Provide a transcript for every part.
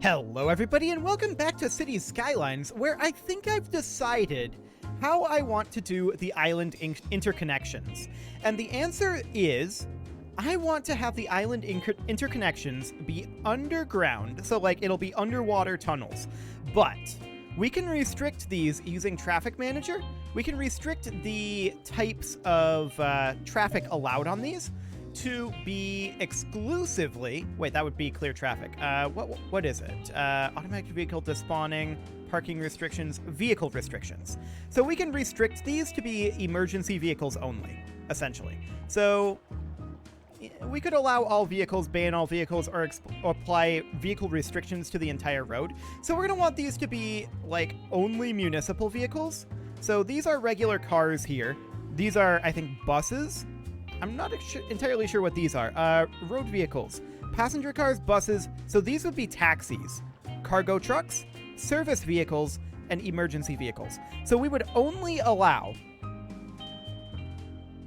Hello everybody and welcome back to Cities Skylines, where I think I've decided how I want to do the island interconnections. And the answer is, I want to have the island interconnections be underground, so like it'll be underwater tunnels. But we can restrict these using Traffic Manager. We can restrict the types of traffic allowed on these to be exclusively, wait, that would be clear traffic. What is it? Automatic vehicle despawning, parking restrictions, vehicle restrictions. So we can restrict these to be emergency vehicles only, essentially. So we could allow all vehicles, ban all vehicles, or apply vehicle restrictions to the entire road. So we're gonna want these to be like only municipal vehicles. So these are regular cars here. These are, I think, buses. I'm not entirely sure what these are. Road vehicles, passenger cars, buses. So these would be taxis, cargo trucks, service vehicles, and emergency vehicles. So we would only allow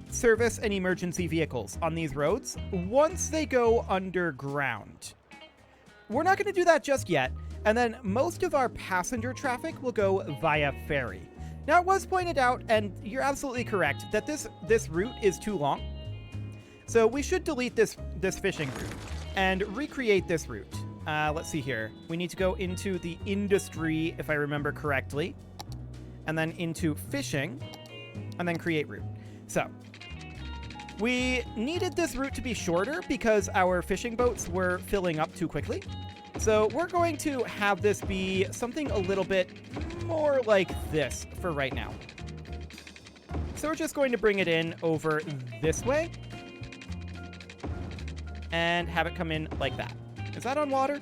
service and emergency vehicles on these roads once they go underground. We're not going to do that just yet. And then most of our passenger traffic will go via ferry. Now, it was pointed out, and you're absolutely correct, that this route is too long. So we should delete this fishing route and recreate this route. Let's see here. We need to go into the industry, if I remember correctly, and then into fishing, and then create route. So we needed this route to be shorter because our fishing boats were filling up too quickly. So we're going to have this be something a little bit more like this for right now. So we're just going to bring it in over this way and have it come in like that. Is that on water?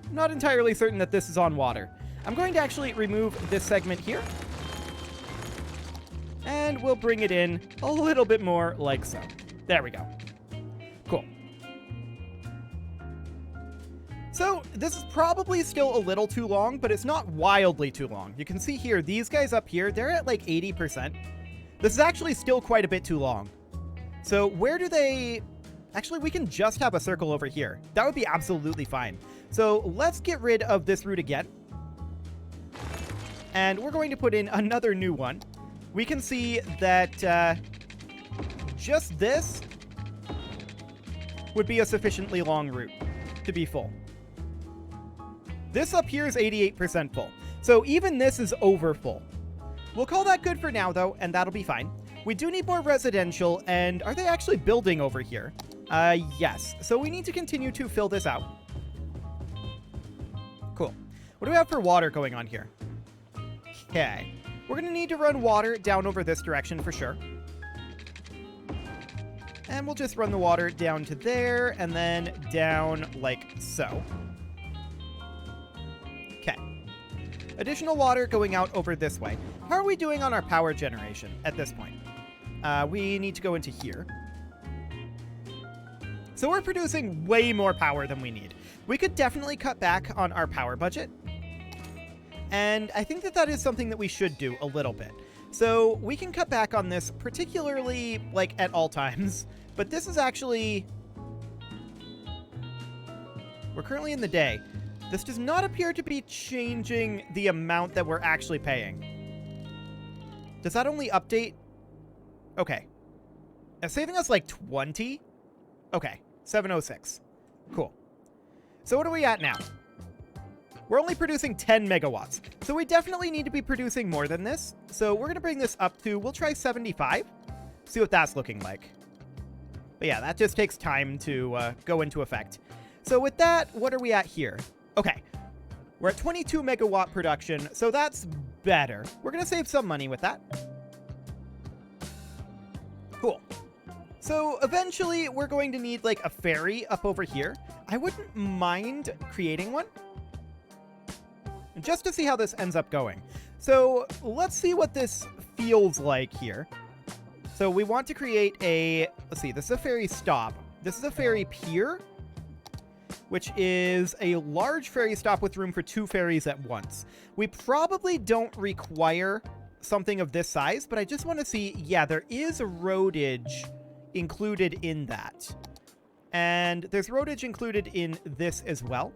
I'm not entirely certain that this is on water. I'm going to actually remove this segment here. And we'll bring it in a little bit more like so. There we go. Cool. So this is probably still a little too long, but it's not wildly too long. You can see here, these guys up here, they're at like 80%. This is actually still quite a bit too long. So where do they... Actually, we can just have a circle over here. That would be absolutely fine. So let's get rid of this route again. And we're going to put in another new one. We can see that just this would be a sufficiently long route to be full. This up here is 88% full. So even this is over full. We'll call that good for now, though, and that'll be fine. We do need more residential, and are they actually building over here? Yes. So we need to continue to fill this out. Cool. What do we have for water going on here? Okay. We're going to need to run water down over this direction for sure. And we'll just run the water down to there and then down like so. Okay. Additional water going out over this way. How are we doing on our power generation at this point? We need to go into here. So we're producing way more power than we need. We could definitely cut back on our power budget. And I think that is something that we should do a little bit. So we can cut back on this, particularly like at all times. But this is actually... We're currently in the day. This does not appear to be changing the amount that we're actually paying. Does that only update? Okay. It's saving us like 20? Okay, 706. Cool. So what are we at now? We're only producing 10 megawatts. So we definitely need to be producing more than this. So we're going to bring this up to, we'll try 75. See what that's looking like. But yeah, that just takes time to go into effect. So with that, what are we at here? Okay, we're at 22 megawatt production. So that's better. We're going to save some money with that. Cool. So eventually we're going to need like a ferry up over here. I wouldn't mind creating one just to see how this ends up going. So let's see what this feels like here. So we want to create a, let's see, this is a ferry stop. This is a ferry pier, which is a large ferry stop with room for 2 ferries at once. We probably don't require something of this size, but I just want to see, yeah, there is roadage included in that. And there's roadage included in this as well.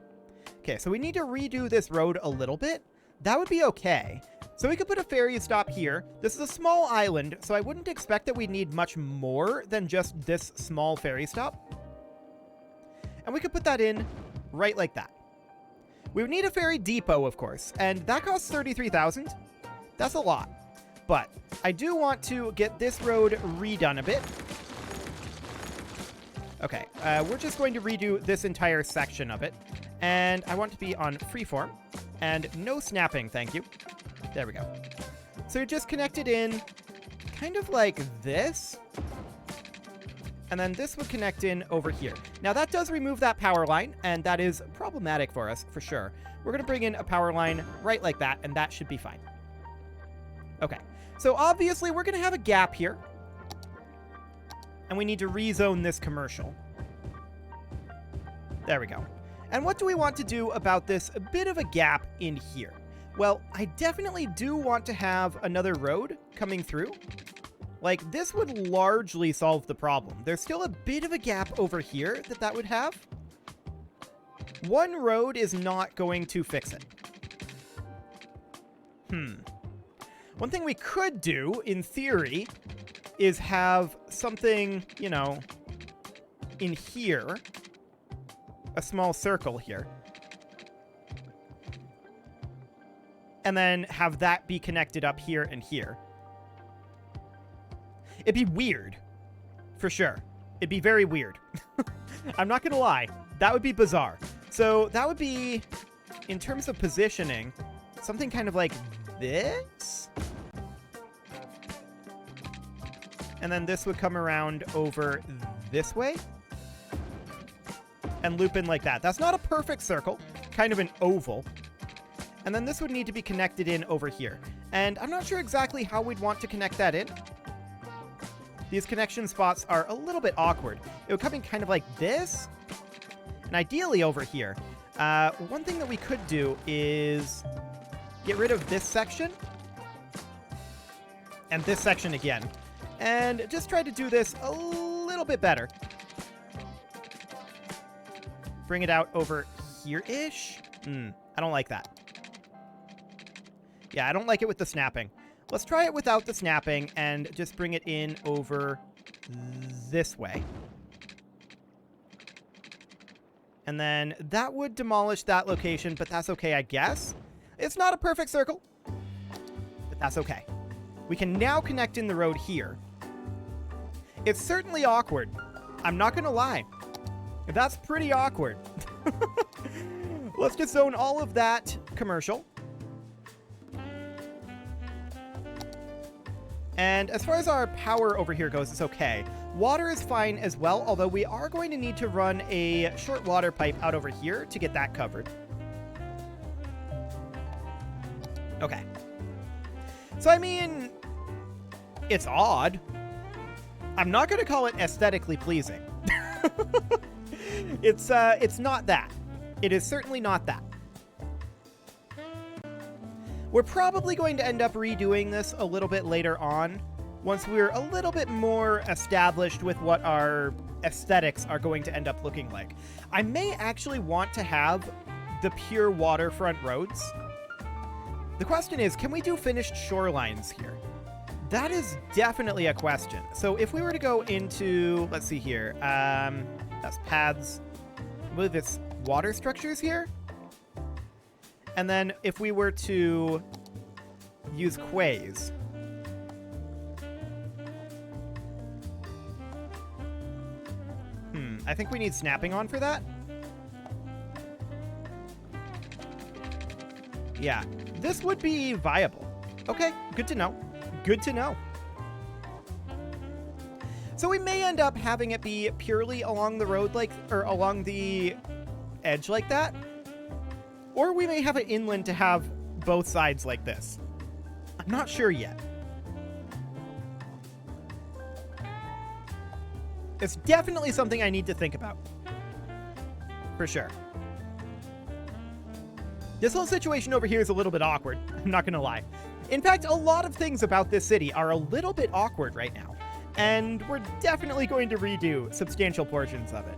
Okay, so we need to redo this road a little bit. That would be okay. So we could put a ferry stop here. This is a small island, so I wouldn't expect that we'd need much more than just this small ferry stop. And we could put that in right like that. We would need a ferry depot, of course, and that costs 33,000. That's a lot. But I do want to get this road redone a bit. Okay, we're just going to redo this entire section of it. And I want to be on freeform. And no snapping, thank you. There we go. So you're just connected in kind of like this. And then this would connect in over here. Now that does remove that power line, and that is problematic for us, for sure. We're going to bring in a power line right like that, and that should be fine. Okay, so obviously we're going to have a gap here. And we need to rezone this commercial. There we go. And what do we want to do about this bit of a gap in here? Well, I definitely do want to have another road coming through. Like, this would largely solve the problem. There's still a bit of a gap over here that would have. One road is not going to fix it. One thing we could do, in theory, is have something, you know, in here. A small circle here. And then have that be connected up here and here. It'd be weird. For sure. It'd be very weird. I'm not gonna lie. That would be bizarre. So that would be, in terms of positioning, something kind of like this. And then this would come around over this way. And loop in like that. That's not a perfect circle. Kind of an oval. And then this would need to be connected in over here. And I'm not sure exactly how we'd want to connect that in. These connection spots are a little bit awkward. It would come in kind of like this. And ideally over here. One thing that we could do is get rid of this section. And this section again. And just try to do this a little bit better. Bring it out over here-ish. I don't like that. Yeah, I don't like it with the snapping. Let's try it without the snapping and just bring it in over this way. And then that would demolish that location, but that's okay, I guess. It's not a perfect circle, but that's okay. We can now connect in the road here. It's certainly awkward. I'm not going to lie. That's pretty awkward. Let's just zone all of that commercial. And as far as our power over here goes, it's okay. Water is fine as well, although we are going to need to run a short water pipe out over here to get that covered. Okay. So, I mean, it's odd. I'm not going to call it aesthetically pleasing. It's not that. It is certainly not that. We're probably going to end up redoing this a little bit later on, once we're a little bit more established with what our aesthetics are going to end up looking like. I may actually want to have the pure waterfront roads. The question is, can we do finished shorelines here? That is definitely a question. So if we were to go into, let's see here, that's paths. I believe it's water structures here. And then if we were to use quays. I think we need snapping on for that. Yeah, this would be viable. Okay, good to know. Good to know. So we may end up having it be purely along the road like, or along the edge like that. Or we may have it inland to have both sides like this. I'm not sure yet. It's definitely something I need to think about. For sure. This whole situation over here is a little bit awkward. I'm not going to lie. In fact, a lot of things about this city are a little bit awkward right now. And we're definitely going to redo substantial portions of it.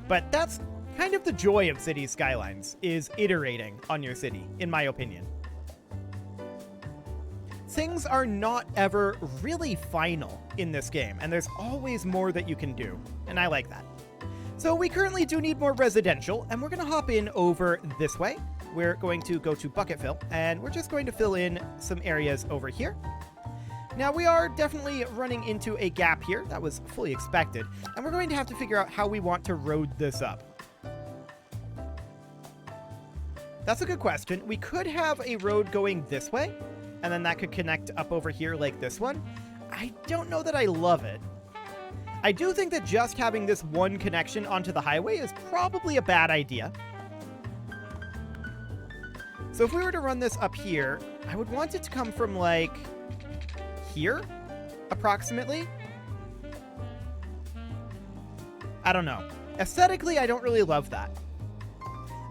But that's kind of the joy of Cities Skylines, is iterating on your city, in my opinion. Things are not ever really final in this game, and there's always more that you can do, and I like that. So we currently do need more residential, and we're going to hop in over this way. We're going to go to bucket fill, and we're just going to fill in some areas over here. Now, we are definitely running into a gap here. That was fully expected, and we're going to have to figure out how we want to road this up. That's a good question. We could have a road going this way, and then that could connect up over here like this one. I don't know that I love it. I do think that just having this one connection onto the highway is probably a bad idea. So if we were to run this up here, I would want it to come from like here, approximately. I don't know. Aesthetically, I don't really love that.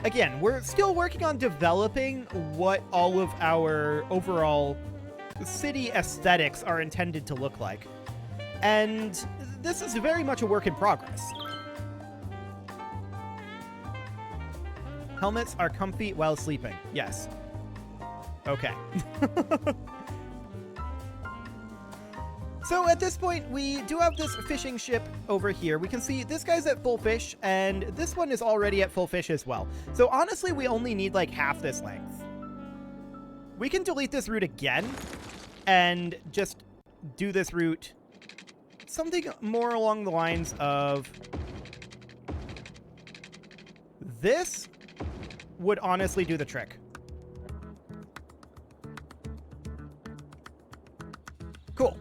Again, we're still working on developing what all of our overall city aesthetics are intended to look like. And this is very much a work in progress. Helmets are comfy while sleeping. Yes. Okay. So at this point, we do have this fishing ship over here. We can see this guy's at full fish, and this one is already at full fish as well. So honestly, we only need like half this length. We can delete this route again and just do this route something more along the lines of this would honestly do the trick. Cool.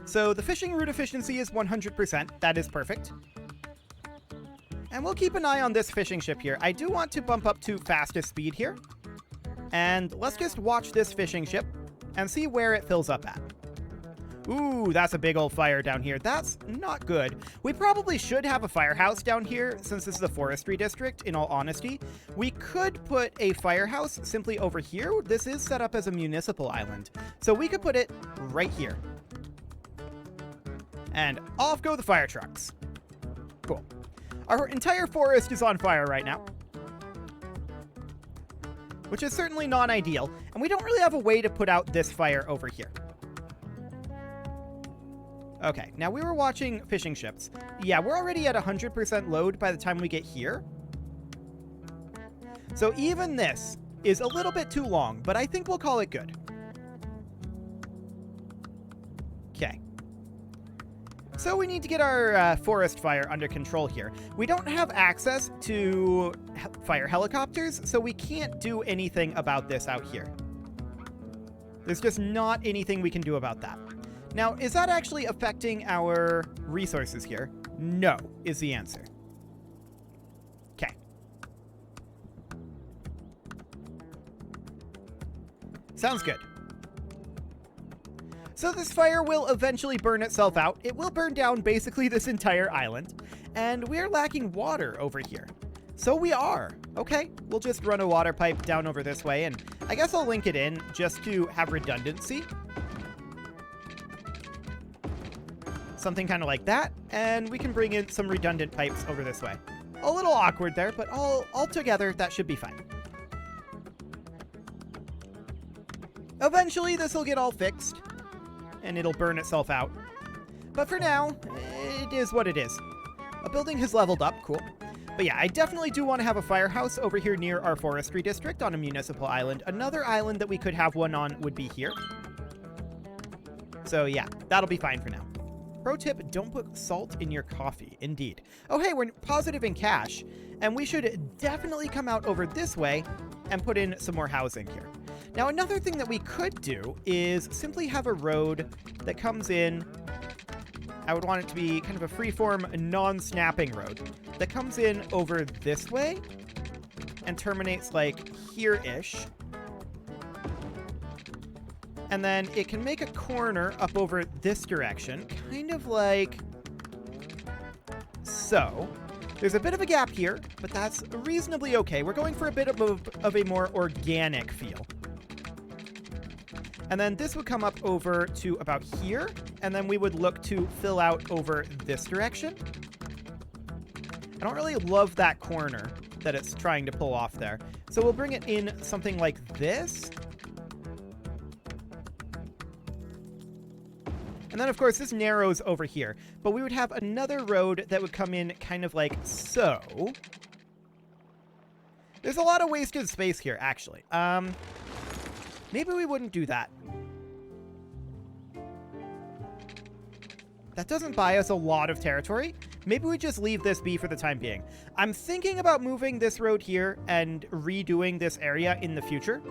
So the fishing route efficiency is 100%. That is perfect. And we'll keep an eye on this fishing ship here. I do want to bump up to fastest speed here. And let's just watch this fishing ship and see where it fills up at. Ooh, that's a big old fire down here. That's not good. We probably should have a firehouse down here since this is a forestry district, in all honesty. We could put a firehouse simply over here. This is set up as a municipal island. So we could put it right here. And off go the fire trucks. Cool. Our entire forest is on fire right now, which is certainly not ideal, and we don't really have a way to put out this fire over here. Okay, now we were watching fishing ships. Yeah, we're already at 100% load by the time we get here. So even this is a little bit too long, but I think we'll call it good. Okay. So we need to get our forest fire under control here. We don't have access to fire helicopters, so we can't do anything about this out here. There's just not anything we can do about that. Now, is that actually affecting our resources here? No, is the answer. Okay. Sounds good. So this fire will eventually burn itself out. It will burn down basically this entire island. And we're lacking water over here. So we are. Okay, we'll just run a water pipe down over this way. And I guess I'll link it in just to have redundancy. Something kind of like that. And we can bring in some redundant pipes over this way. A little awkward there, but all together, that should be fine. Eventually, this will get all fixed. And it'll burn itself out. But for now, it is what it is. A building has leveled up, cool. But yeah, I definitely do want to have a firehouse over here near our forestry district on a municipal island. Another island that we could have one on would be here. So yeah, that'll be fine for now. Pro tip, don't put salt in your coffee. Indeed. Oh hey, we're positive in cash, and we should definitely come out over this way and put in some more housing here. Now, another thing that we could do is simply have a road that comes in. I would want it to be kind of a freeform, non-snapping road that comes in over this way and terminates like here-ish. And then it can make a corner up over this direction, kind of like so. There's a bit of a gap here, but that's reasonably okay. We're going for a bit of a more organic feel. And then this would come up over to about here, and then we would look to fill out over this direction. I don't really love that corner that it's trying to pull off there. So we'll bring it in something like this. And then, of course, this narrows over here. But we would have another road that would come in kind of like so. There's a lot of wasted space here, actually. Maybe we wouldn't do that. That doesn't buy us a lot of territory. Maybe we just leave this be for the time being. I'm thinking about moving this road here and redoing this area in the future.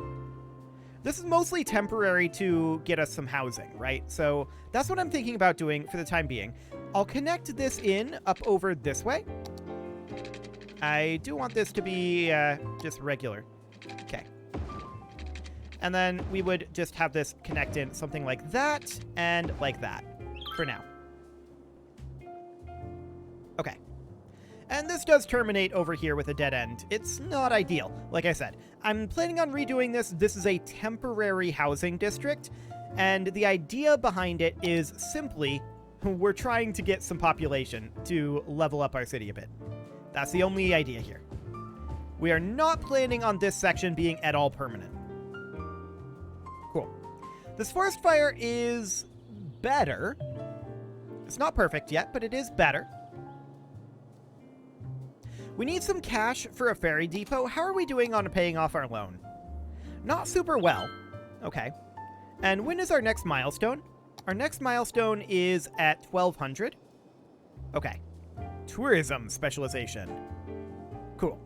This is mostly temporary to get us some housing, right? So that's what I'm thinking about doing for the time being. I'll connect this in up over this way. I do want this to be just regular. Okay. And then we would just have this connect in something like that and like that for now. Okay. And this does terminate over here with a dead end. It's not ideal, like I said. I'm planning on redoing this. This is a temporary housing district, and the idea behind it is simply we're trying to get some population to level up our city a bit. That's the only idea here. We are not planning on this section being at all permanent. Cool. This forest fire is better. It's not perfect yet, but it is better. We need some cash for a ferry depot. How are we doing on paying off our loan? Not super well. Okay. And when is our next milestone? Our next milestone is at 1200. Okay. Tourism specialization. Cool.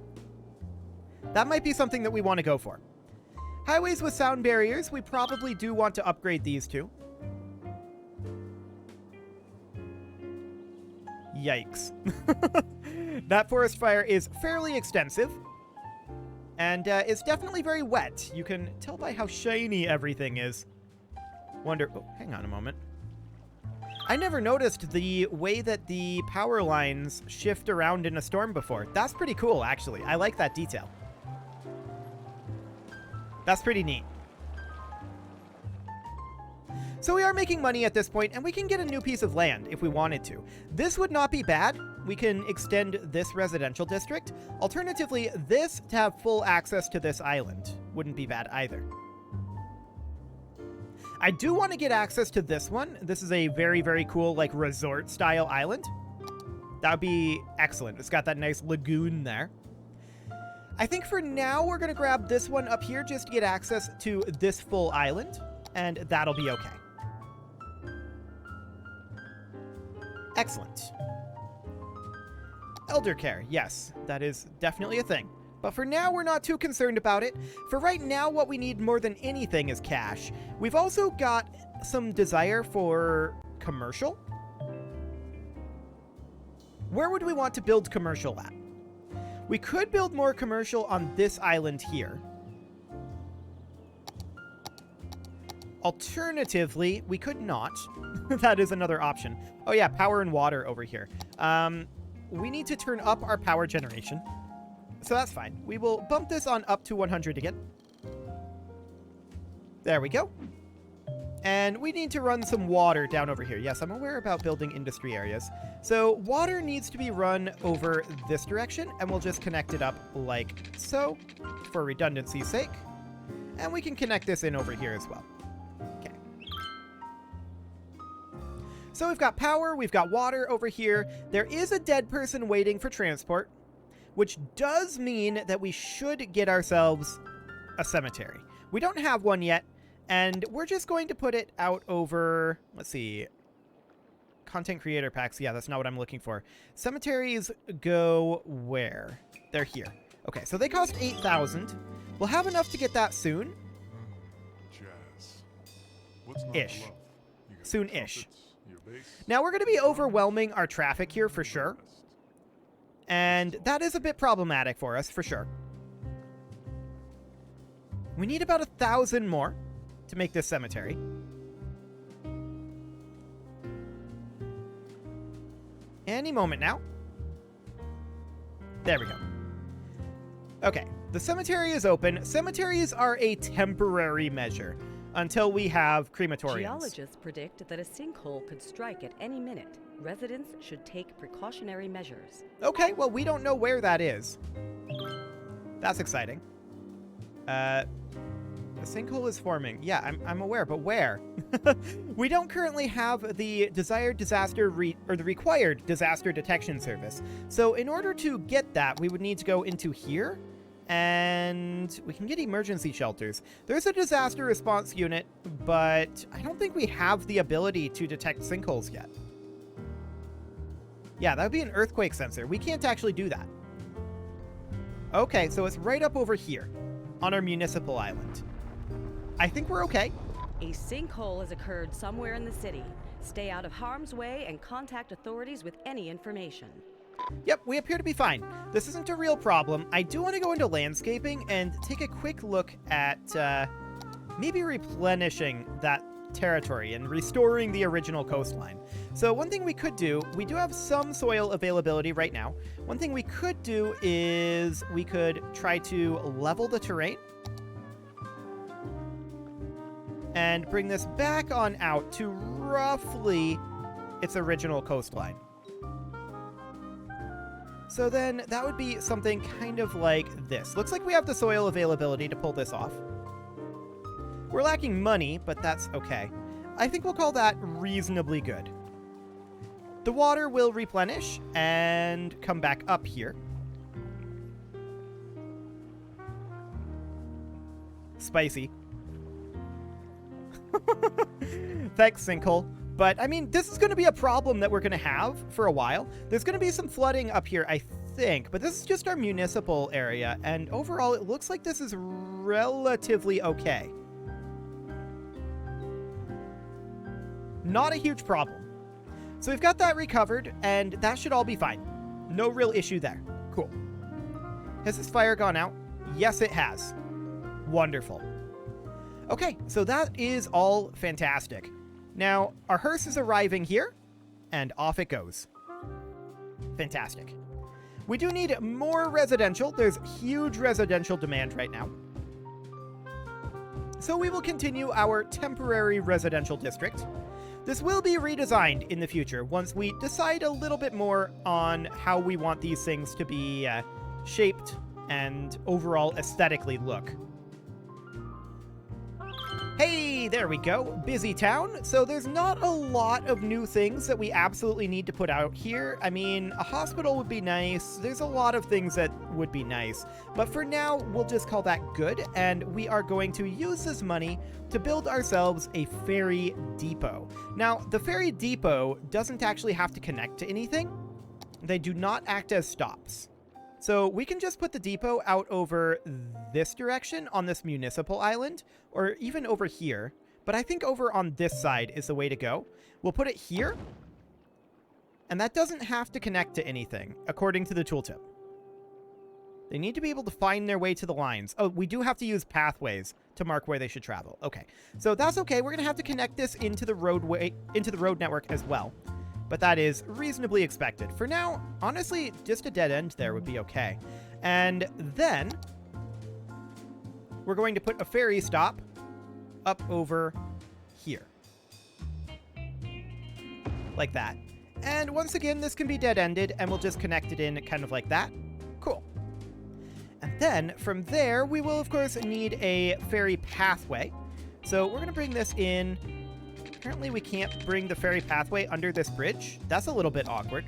That might be something that we want to go for. Highways with sound barriers. We probably do want to upgrade these two. Yikes. That forest fire is fairly extensive. And it's definitely very wet. You can tell by how shiny everything is. Wonder... Oh, hang on a moment. I never noticed the way that the power lines shift around in a storm before. That's pretty cool, actually. I like that detail. That's pretty neat. So we are making money at this point, and we can get a new piece of land if we wanted to. This would not be bad. We can extend this residential district. Alternatively, this to have full access to this island wouldn't be bad either. I do want to get access to this one. This is a very, very cool, like, resort-style island. That would be excellent. It's got that nice lagoon there. I think for now, we're going to grab this one up here just to get access to this full island, and that'll be okay. Excellent. Elder care, yes, that is definitely a thing. But for now, we're not too concerned about it. For right now, what we need more than anything is cash. We've also got some desire for commercial. Where would we want to build commercial at? We could build more commercial on this island here. Alternatively, we could not. That is another option. Oh yeah, power and water over here. We need to turn up our power generation. So that's fine. We will bump this on up to 100 again. There we go. And we need to run some water down over here. Yes, I'm aware about building industry areas. So water needs to be run over this direction, and we'll just connect it up like so for redundancy's sake. And we can connect this in over here as well. Okay. So we've got power, we've got water over here. There is a dead person waiting for transport, which does mean that we should get ourselves a cemetery. We don't have one yet, and we're just going to put it out over, let's see, content creator packs. Yeah, that's not what I'm looking for. Cemeteries go where? They're here. Okay, so they cost 8,000. We'll have enough to get that soon. Ish. Soon-ish. Now we're going to be overwhelming our traffic here for sure. And that is a bit problematic for us, for sure. We need about 1,000 more to make this cemetery. Any moment now. There we go. Okay, the cemetery is open. Cemeteries are a temporary measure until we have crematoriums. Geologists predict that a sinkhole could strike at any minute. Residents should take precautionary measures. Okay, well, we don't know where that is. That's exciting. A sinkhole is forming. Yeah, I'm aware, but where? We don't currently have the desired disaster or the required disaster detection service. So in order to get that, we would need to go into here, and we can get emergency shelters. There's a disaster response unit, but I don't think we have the ability to detect sinkholes yet. Yeah, that would be an earthquake sensor. We can't actually do that. Okay, so it's right up over here on our municipal island. I think we're okay. A sinkhole has occurred somewhere in the city. Stay out of harm's way and contact authorities with any information. Yep, we appear to be fine. This isn't a real problem. I do want to go into landscaping and take a quick look at maybe replenishing that territory and restoring the original coastline. So one thing we could do, we do have some soil availability right now. One thing we could do is we could try to level the terrain and bring this back on out to roughly its original coastline. So then that would be something kind of like this. Looks like we have the soil availability to pull this off. We're lacking money, but that's okay. I think we'll call that reasonably good. The water will replenish and come back up here. Spicy. Thanks, sinkhole. But, I mean, this is going to be a problem that we're going to have for a while. There's going to be some flooding up here, I think. But this is just our municipal area. And overall, it looks like this is relatively okay. Not a huge problem. So we've got that recovered, and that should all be fine. No real issue there. Cool. Has this fire gone out? Yes, it has. Wonderful. Okay, so that is all fantastic. Now, our hearse is arriving here, and off it goes. Fantastic. We do need more residential. There's huge residential demand right now. So we will continue our temporary residential district. This will be redesigned in the future once we decide a little bit more on how we want these things to be shaped and overall aesthetically look. Hey, there we go. Busy town. So there's not a lot of new things that we absolutely need to put out here. I mean, a hospital would be nice. There's a lot of things that would be nice. But for now, we'll just call that good. And we are going to use this money to build ourselves a ferry depot. Now, the ferry depot doesn't actually have to connect to anything. They do not act as stops. So we can just put the depot out over this direction on this municipal island, or even over here. But I think over on this side is the way to go. We'll put it here, and that doesn't have to connect to anything, according to the tooltip. They need to be able to find their way to the lines. Oh, we do have to use pathways to mark where they should travel. Okay, so that's okay. We're going to have to connect this into the road network as well. But that is reasonably expected. For now, honestly, just a dead end there would be okay. And then we're going to put a ferry stop up over here. Like that. And once again, this can be dead-ended, and we'll just connect it in kind of like that. Cool. And then from there, we will, of course, need a ferry pathway. So we're going to bring this in. Apparently we can't bring the ferry pathway under this bridge. That's a little bit awkward.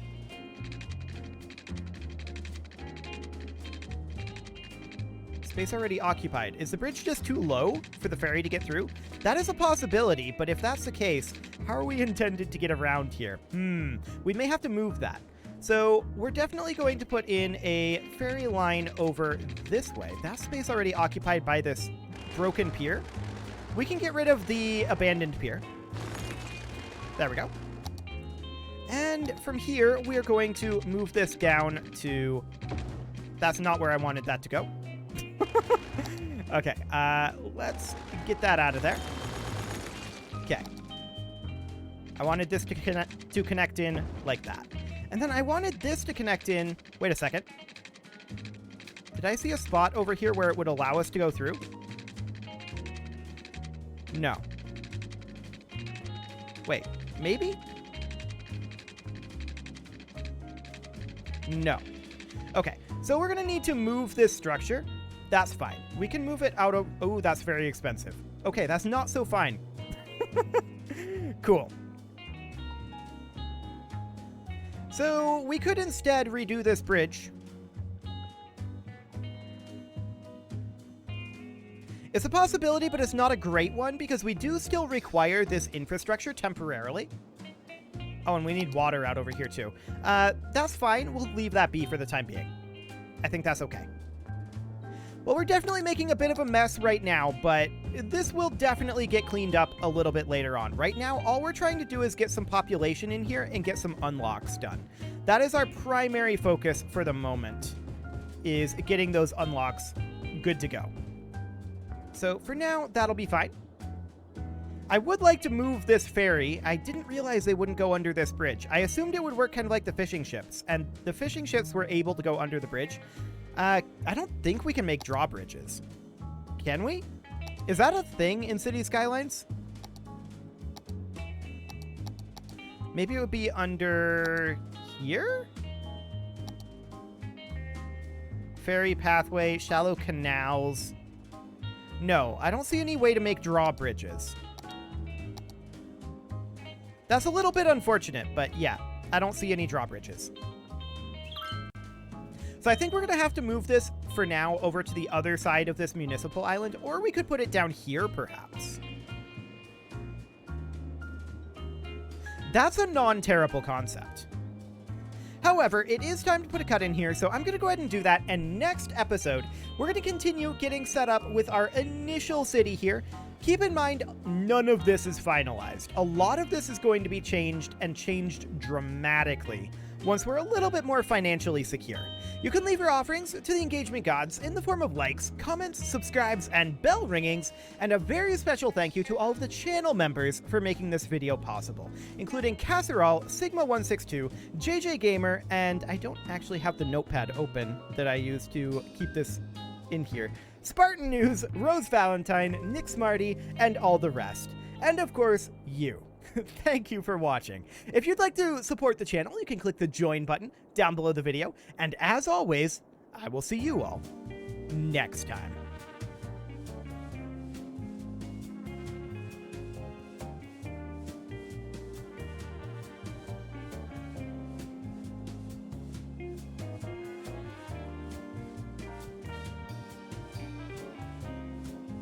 Space already occupied. Is the bridge just too low for the ferry to get through? That is a possibility, but if that's the case, how are we intended to get around here? We may have to move that. So we're definitely going to put in a ferry line over this way. That space already occupied by this broken pier. We can get rid of the abandoned pier. There we go. And from here, we are going to move this down to... That's not where I wanted that to go. Okay, let's get that out of there. Okay. I wanted this to connect in like that. And then I wanted this to connect in... Wait a second. Did I see a spot over here where it would allow us to go through? No. Wait, maybe? No. Okay, so we're going to need to move this structure. That's fine. We can move it out of... Oh, that's very expensive. Okay, that's not so fine. Cool. So we could instead redo this bridge. It's a possibility, but it's not a great one because we do still require this infrastructure temporarily. Oh, and we need water out over here too. That's fine. We'll leave that be for the time being. I think that's okay. Well, we're definitely making a bit of a mess right now, but this will definitely get cleaned up a little bit later on. Right now, all we're trying to do is get some population in here and get some unlocks done. That is our primary focus for the moment, is getting those unlocks good to go. So for now, that'll be fine. I would like to move this ferry. I didn't realize they wouldn't go under this bridge. I assumed it would work kind of like the fishing ships, and the fishing ships were able to go under the bridge. I don't think we can make drawbridges. Can we? Is that a thing in City Skylines? Maybe it would be under here? Ferry pathway, shallow canals. No, I don't see any way to make drawbridges. That's a little bit unfortunate, but yeah, I don't see any drawbridges. So I think we're going to have to move this for now over to the other side of this municipal island, or we could put it down here perhaps. That's a non-terrible concept. However, it is time to put a cut in here, so I'm going to go ahead and do that, and next episode, we're going to continue getting set up with our initial city here. Keep in mind, none of this is finalized. A lot of this is going to be changed, and changed dramatically, once we're a little bit more financially secure. You can leave your offerings to the engagement gods in the form of likes, comments, subscribes, and bell ringings, and a very special thank you to all of the channel members for making this video possible, including Casserole, Sigma162, JJ Gamer, and I don't actually have the notepad open that I use to keep this in here, Spartan News, Rose Valentine, Nick Smarty, and all the rest. And of course, you. Thank you for watching. If you'd like to support the channel, you can click the join button down below the video. And as always, I will see you all next time.